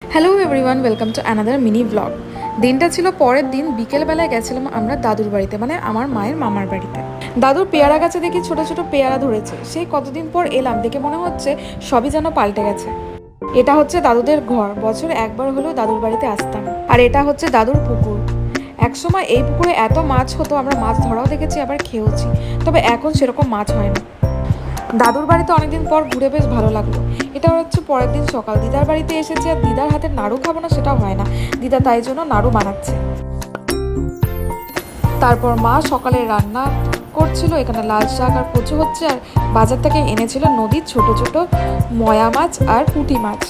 Hello everyone, welcome to another mini blog. দিনটা ছিল পরের দিন বিকেলবেলায় গেছিলাম আমরা দাদুর বাড়িতে, মানে আমার মায়ের মামার বাড়িতে। দাদুর পেয়ারা গাছে দেখি ছোট ছোট পেয়ারা ধরেছে। সেই কতদিন পর এলাম, দেখে মনে হচ্ছে সবই যেন পাল্টে গেছে। এটা হচ্ছে দাদুদের ঘর, বছরে একবার হলেও দাদুর বাড়িতে আসতাম। আর এটা হচ্ছে দাদুর পুকুর। একসময় এই পুকুরে এত মাছ হতো, আমরা মাছ ধরাও দেখেছি, আবার খেয়েওছি। তবে এখন সেরকম মাছ হয় না। দাদুর বাড়িতে অনেকদিন পর ঘুরে বেশ ভালো লাগলো। এটা হচ্ছে পরের দিন সকাল, দিদার বাড়িতে এসেছে। আর দিদার হাতের নাড়ু খাবো না সেটাও হয় না, দিদা তাই জন্য নাড়ু বানাচ্ছে। তারপর মা সকালে রান্না করছিল, এখানে লাল শাক আর কচু হচ্ছে। আর বাজার থেকে এনেছিল নদীর ছোট ছোট ময়া মাছ আর পুঁটি মাছ।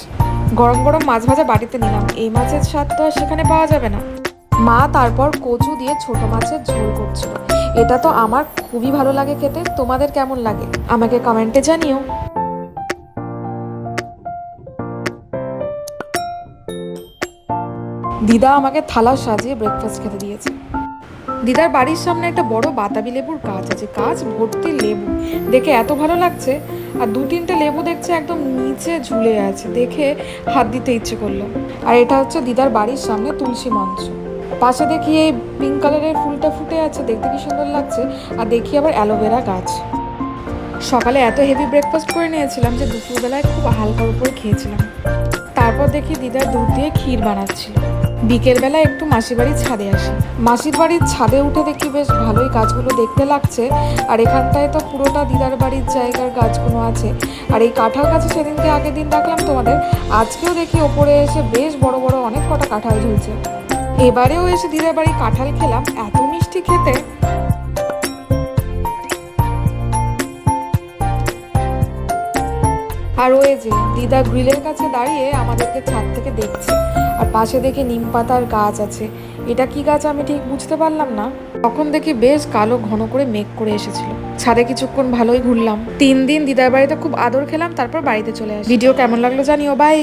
গরম গরম মাছ ভাজা বাড়িতে নিলাম, এই মাছের স্বাদ তো আর সেখানে পাওয়া যাবে না। মা তারপর কচু দিয়ে ছোট মাছের ঝোল করছিল। এটা তো আমার খুবই ভালো লাগে খেতে। তোমাদের কেমন লাগে আমাকে কমেন্টে জানিও। দিদা আমাকে থালা সাজিয়ে ব্রেকফাস্ট খেতে দিয়েছে। দিদার বাড়ির সামনে একটা বড় বাতাবি লেবুর গাছ আছে, গাছ ভর্তি লেবু। দেখে এত ভালো লাগছে। আর দু তিনটে লেবু দেখছে একদম নিচে ঝুলে আছে, দেখে হাত দিতে ইচ্ছে করলো। আর এটা হচ্ছে দিদার বাড়ির সামনে তুলসী মঞ্চ। পাশে দেখি এই পিঙ্ক কালারের ফুলটা ফুটে আছে, দেখতে কি সুন্দর লাগছে। আর দেখি আবার অ্যালোভেরা গাছ। সকালে এত হেভি ব্রেকফাস্ট করে নিয়েছিলাম যে দুপুরবেলায় খুব হালকার উপরে খেয়েছিলাম। তারপর দেখি দিদার দুধ দিয়ে ক্ষীর বানাচ্ছিল। বিকেলবেলা একটু মাসির বাড়ির ছাদে আসি। মাসির বাড়ির ছাদে উঠে দেখি বেশ ভালোই গাছগুলো দেখতে লাগছে। আর এখানটায় তো পুরোটা দিদার বাড়ির জায়গার গাছগুলো আছে। আর এই কাঁঠাল গাছে সেদিনকে আগের দিন দেখলাম তোমাদের, আজকেও দেখি ওপরে এসে বেশ বড় বড় অনেক কটা কাঁঠাল ঝুলছে। এবারেও এসে দিদার বাড়ি কাঁঠাল খেলাম, এত মিষ্টি খেতে। আর ওই যে দিদা গ্রিলের কাছে দাঁড়িয়ে আমাদেরকে ছাদ থেকে দেখছে। আর পাশে দেখি নিম পাতার গাছ আছে। এটা কি গাছ আমি ঠিক বুঝতে পারলাম না। তখন দেখি বেশ কালো ঘন করে মেঘ করে এসেছিল। ছাদে কিছুক্ষণ ভালোই ঘুরলাম। 3 দিন দিদার বাড়িতে খুব আদর খেলাম, তারপর বাড়িতে চলে আসি। ভিডিও কেমন লাগলো জানিও, বাই।